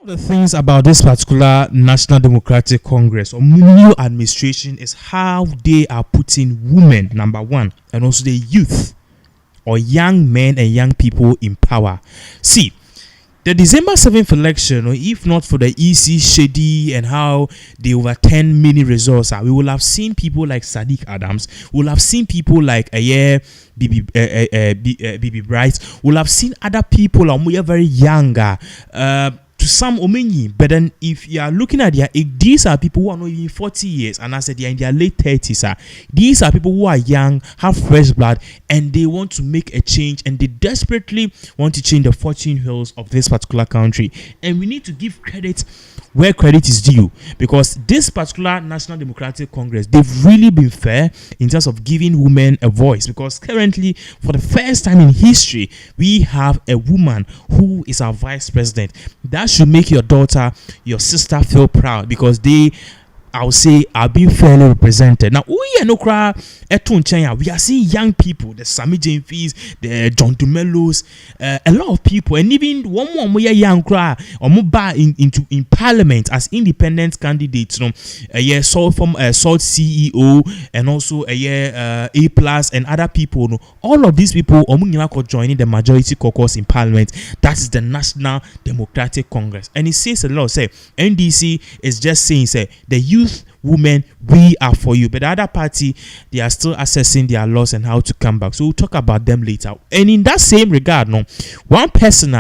The things about this particular National Democratic Congress or new administration is how they are putting women, number one, and also the youth or young men and young people in power. See, the December 7th election, or if not for the EC shady and how they overturned many results, we will have seen people like Sadiq Adams, we will have seen people like Bibi Bright, we will have seen other people who are very younger. To some omeni, but then if you are looking at their age, these are people who are not even 40 years, and I said they are in their late 30s. These are people who are young, have fresh blood, and they want to make a change, and they desperately want to change the fortune hills of this particular country. And we need to give credit where credit is due, because this particular National Democratic Congress, they've really been fair in terms of giving women a voice, because currently, for the first time in history, we have a woman who is our vice president. That should make your daughter, your sister feel proud, because they, I would say, are being fairly represented. Now, we are seeing young people, the Sammy Jane Fees, the John Dumelos, a lot of people, and even one more young cry or mobile in parliament as independent candidates. Salt CEO and also A plus and other people. All of these people are joining the majority caucus in parliament. That is the National Democratic Congress, and it says a lot. Say NDC is just saying, say the youth, women, we are for you, but the other party, they are still assessing their loss and how to come back. So we'll talk about them later. And in that same regard, one person,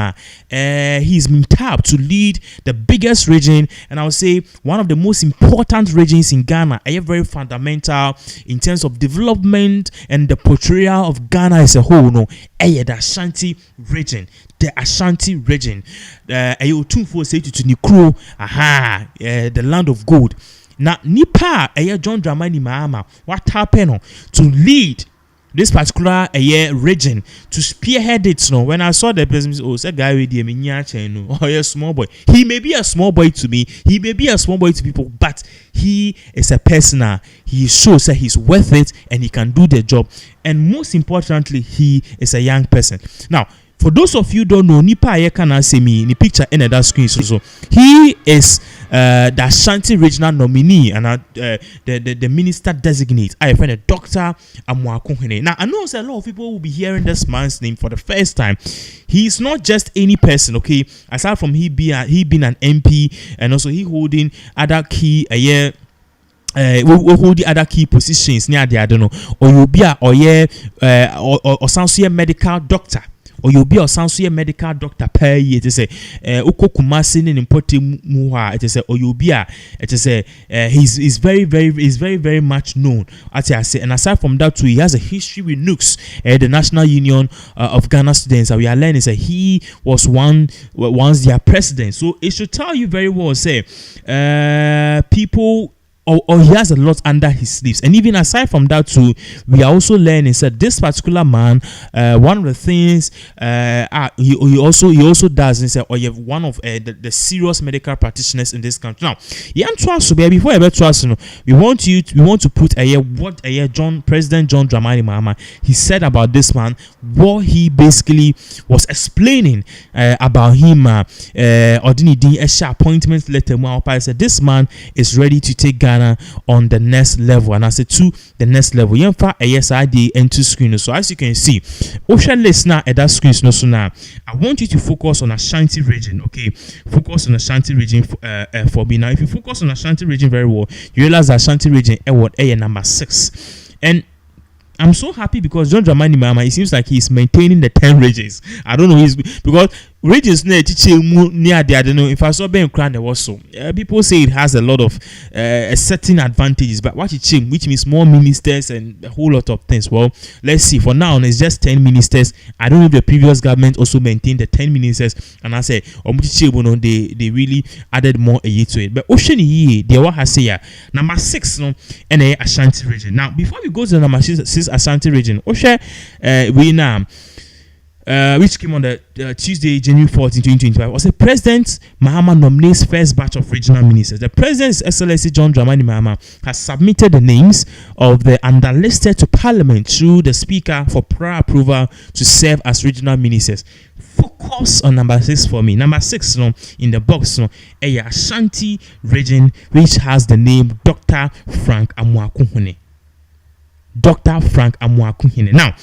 he's been tapped to lead the biggest region, and I would say one of the most important regions in Ghana, very fundamental in terms of development and the portrayal of Ghana as a whole. The Ashanti region. The Ashanti region, Otumfour say to Nikro, the land of gold. Now, Nipa, John Dramani Mahama, what happened to lead this particular region, to spearhead it? When I saw the person, say guy with a small boy. He may be a small boy to me, he may be a small boy to people, but he is a person. He shows that he's worth it and he can do the job. And most importantly, he is a young person. Now, for those of you who don't know, Nipa can see me in the picture in that screen. So he is the Ashanti regional nominee and the minister designate. I find a Dr. Amwakuhene. Now I know a lot of people will be hearing this man's name for the first time. He's not just any person, okay? Aside from he being an MP, and also he holding other key we hold the other key positions near the, I don't know, or you'll be or sounds a medical doctor. Or you'll be a sound medical doctor per year. It is a Ukokumasi in importing muha. It is a or you'll be it is a he's very much known. As I say, and aside from that too, he has a history with NUCS, the National Union of Ghana Students. And we are learning that he was once their president. So it should tell you very well, say people. Or he has a lot under his sleeves. And even aside from that too, we are also learning that this particular man, one of the things he also does is or you have one of the serious medical practitioners in this country. Now, before I trust, we want to put what President John Dramani Mahama he said about this man, what he basically was explaining about him. Appointment letter. I said this man is ready to take Ghana on the next level, and I said to the next level. ASID into screen. So as you can see, ocean listener at that screen. So now I want you to focus on Ashanti region. Okay, focus on Ashanti region for me. Now, if you focus on Ashanti region very well, you realize Ashanti region number 6, and I'm so happy because John Dramani Mahama, it seems like he's maintaining the 10 regions. I don't know, because regions near the, I don't know if I saw Ben Crown there was so people say it has a lot of certain advantages, but what it change, which means more ministers and a whole lot of things. Well, let's see. For now, it's just 10 ministers. I don't know if the previous government also maintained the 10 ministers, and I say they really added more a year to it. But Ocean ye the what has say number 6 and Ashanti region. Now, before we go to the number 6 Ashanti region, Ocean we now. Which came on the Tuesday, January 14, 2025, was the President Mahama nominates first batch of regional ministers. The President's Excellency John Dramani Mahama has submitted the names of the underlisted to Parliament through the Speaker for prior approval to serve as regional ministers. course on number 6 for me. Number 6 no, in the box no, a Ashanti region which has the name Dr. Frank Amoakuhene. Dr. Frank Amoakuhene. Now,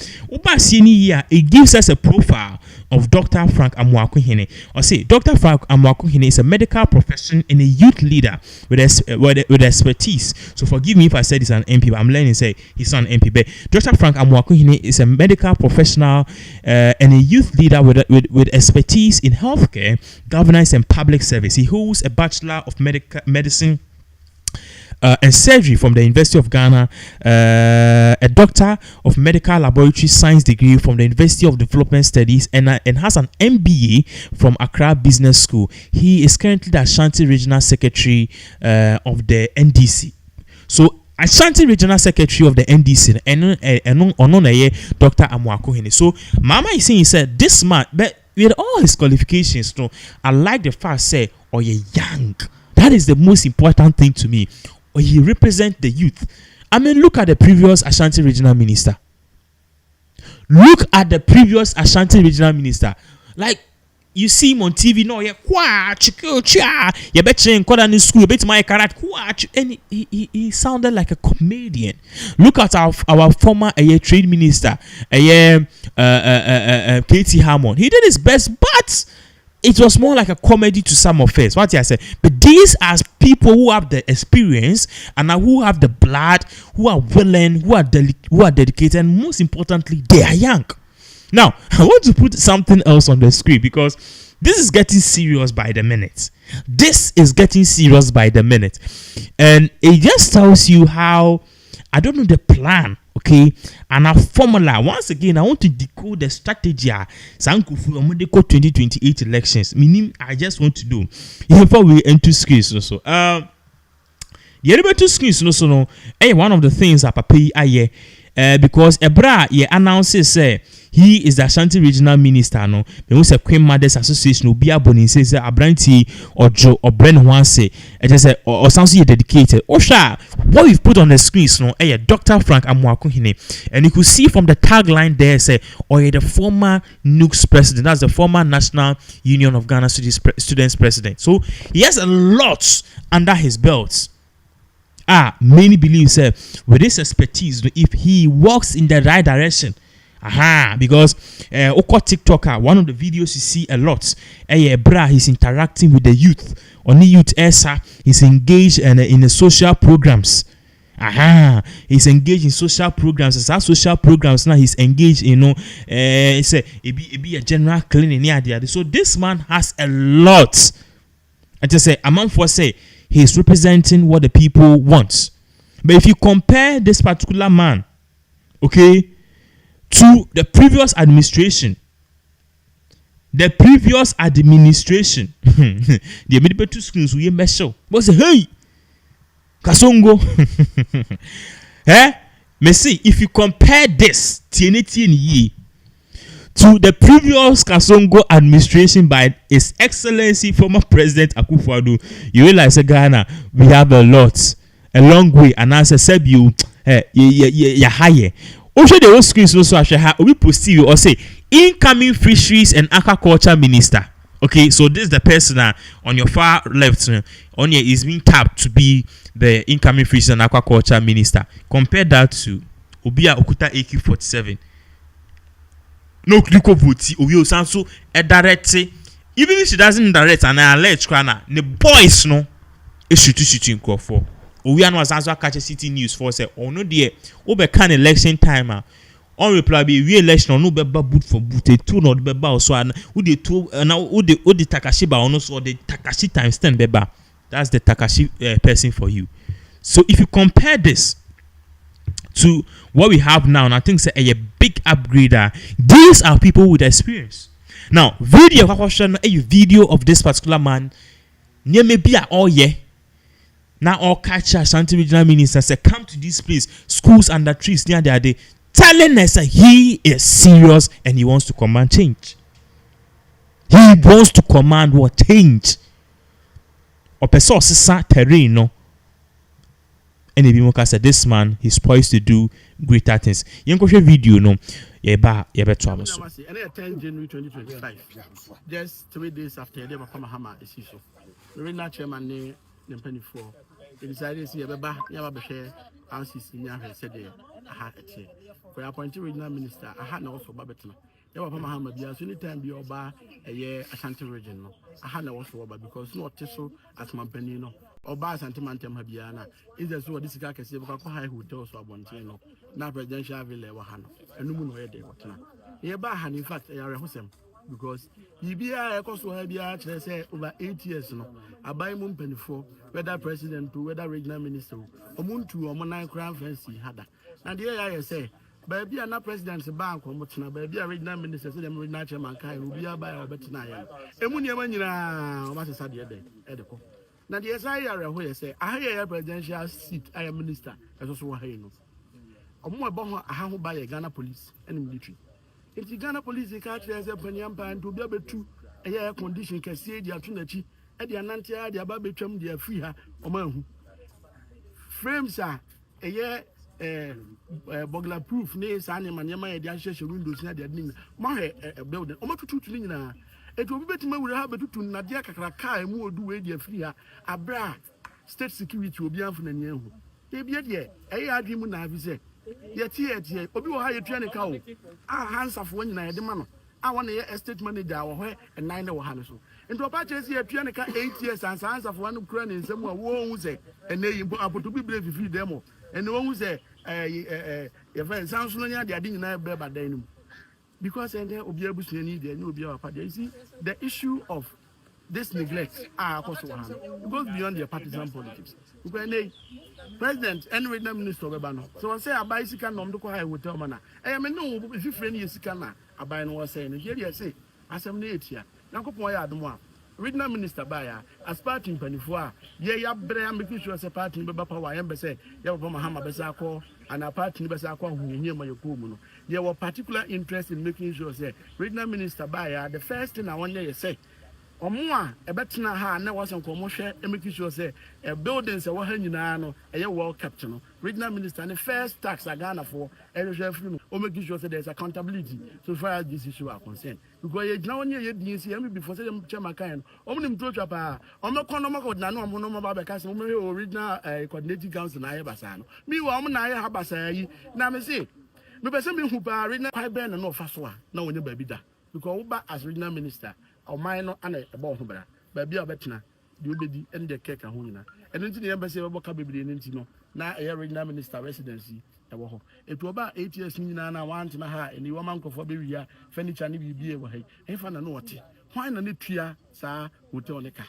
here it gives us a profile of Dr. Frank Amoakuhene. Or say, Dr. Frank Amoakuhene is a medical professional and a youth leader with expertise. So forgive me if I said he's an MP, but I'm learning to say he's not an MP. But Dr. Frank Amoakuhene is a medical professional and a youth leader with expertise in healthcare, governance, and public service. He holds a Bachelor of Medicine and surgery from the University of Ghana, a Doctor of Medical Laboratory Science degree from the University of Development Studies, and has an MBA from Accra Business School. He is currently the Ashanti Regional Secretary of the NDC. So Ashanti Regional Secretary of the NDC, and Dr. Amoakuhene. So Mama is saying, he said, this man, but with all his qualifications, I like the fact, say, oh, you're young. That is the most important thing to me. Or he represents the youth. I mean, look at the previous Ashanti Regional Minister. Look at the previous Ashanti Regional Minister. Like, you see him on TV, no, you bet you in Ghananews school, you bet my karat, and he sounded like a comedian. Look at our former trade minister, Katie Hammond. He did his best, but it was more like a comedy to some of us. What I said, but these are people who have the experience and who have the blood, who are willing, who are dedicated, and most importantly, they are young. Now, I want to put something else on the screen because this is getting serious by the minute. This is getting serious by the minute, and it just tells you how, I don't know the plan, okay, and a formula. Once again, I want to decode the strategy. Sankufu 2028 elections. Meaning, I just want to do before we enter screens. Also, two screens. No. One of the things that Papa because Ebra announces say he is the Ashanti Regional Minister. No, me who say Queen Mothers Association obi aboni say Abranti Ojo or Bren Wanse. It just say or sounds dedicated. Osha, what we've put on the screens, no, Dr. Frank Amoakuhene, and you could see from the tagline there say, the former NUCS president. That's the former National Union of Ghana Students president. So he has a lot under his belt. Many believe say with this expertise, if he walks in the right direction. Because TikToker, one of the videos you see a lot, he's interacting with the youth. Only youth he's engaged in the social programs. He's engaged in social programs. As social programs now, he's engaged in it be a general cleaning near the other. So this man has a lot. I just say among for say he's representing what the people want. But if you compare this particular man, okay, to the previous administration, the medical two screens we measure was hey Kasongo. Me see if you compare this TNT to the previous Kasongo administration by His Excellency former President Akufo-Addo, you realize Ghana we have a long way, and as I said you higher. Also, the whole screens also we post you or say incoming fisheries and aquaculture minister. Okay, so this is the person on your far left on here is being tapped to be the incoming fisheries and aquaculture minister. Compare that to Obia Okuta AK-47. No click of vote. Oyo Sanso a direct. Even if she doesn't direct and I alert the boys no shooting call for. We are not answer catch city news for say no dear over can election time on reply be re-election no beba boot for boot a two not beba also and who the two now who the Takashi ba ono so the Takashi times 10 beba. That's the Takashi person for you. So if you compare this to what we have now, and I think say a big upgrader, these are people with experience. Now video of this particular man near maybe all now all catch Ashanti Regional Minister say come to this place, schools under trees near there, they telling us that he is serious and he wants to command change. He wants to command what change. Or person terrain no. And Ibimoka said this man he's poised to do greater things. Yenko video no. to amaso. And 10 January 2025, just 3 days after the Mahama decision. The regional chairman named Otumfour, he decided to see a baby, share answers in your said there. I had a chair. For appointed regional minister, I had no also Babatina. There were Mahama, the only time be over a year Ashanti region. I had no also over because not so as Mampenino. Oba Ashanti Mantem Habiana is the so this guy can say because high hotels or Bontino, now presidential villa Wahano, and no more day. Yeba in fact a Husem because Yibia Koso Habia say over 8 years no. I buy Otumfour, whether president to whether regional minister, Omuntu or Monai Crown Fancy Hada. And the I say, baby, I'm not president's bank or Motina, baby, a regional minister, so them regional chairman can be a buyer or better. Emunia Manina, what is that day? Edico. Now the SIR where say, I hear a presidential seat, I am minister, as also a hino. Omo Bongo, I have by a Ghana police and military. If the Ghana police catch as a Penyampa and to be able to a condition can see the opportunity at the Anantia, the Ababachum, the free her, Oman. Frames are a year burglar proof, nays, animal, Yama, the Ashes windows, and the admin. My building, almost 2 trillion. It will be better we have to Nadia Kakraka and more do a free her. Abra state security will be on from the new. They be yet, a dream have said. Yet, Obi will hire a cow. Our hands of when I demand. I want a estate manager or and 9 or Hanso. And to purchase here, Pianica 8 years and hands of one Ukrainian somewhere won't say, and they put to be brave if you demo. And no one will say, if sounds like they didn't have better than because and there will be able to need the new beer. You see, the issue of this neglect also it goes beyond their partisan politics. Because president and regional minister so I say a bicycle no do high hotel man. I mean no if you friend you sika I buy no was saying here say asem na etia na kopon ya adom regional minister buyer as party Otumfour ya bre make sure say party be power ya be say ya Mahama be say akọ and a party be say akọ hunhie ma yeko mu no there were particular interest in making sure say regional minister buyer the first thing I want you say Omwa ebetena ha na was nkomo hwe make sure say buildings e wo ha nyina no e well kept no regional minister and the first tax Ghana for ehwe free no o make sure say there's accountability so far as this issue are concerned because you now only you see me before say them chairman kan o me to chwa pa o me kono ma ko na no mo no ma ba be ka say o me original coordinating council na basa no me wo mo na ha basa yi na me say me be say me hu pa regional kwai ben no fa so a na wonya ba bi da because wo as regional minister or minor and a ball hubra, baby a betina, the obedi and the cake a hunina. And into the embassy of Bocabibri and Intino, now a regional minister residency. It was about 8 years in Nana, one to Maha, and the woman for Bibia, furniture and be away. If I know what, why not Tria, sir, hotel on the car.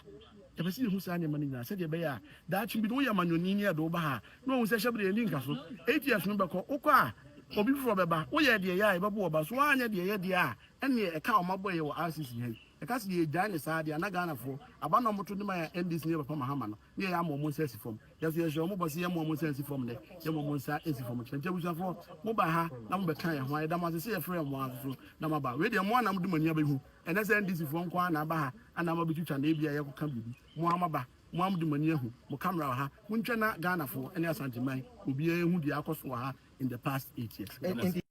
The person who signed the money said, "Bear, that should be no Yamaninia Dobaha, no one says, "Shabby Castle, 8 years number called Oka." Obi for Baba, oh yeah, dear, Babu, Baswan, dear, and a cow, my boy, or RCC. Because the Giant side, the Anagana for about no more to my end this near from Mahama. Yeah, I'm almost sensitive from. Yes, yes, your mobile see a more sensitive from the Yamosa is from Chenja for Mobaha, number kind, why that must say a friend one through Namaba. Ready, one I'm doing Yabu, and that's end this from Kwan Abaha, and I'm a bit and maybe I can be Muamaba, Muam de Maniahu, Mukamra, Munchana Ghana for any Ashanti will be a Hudi Akoswaha in the past 8 years.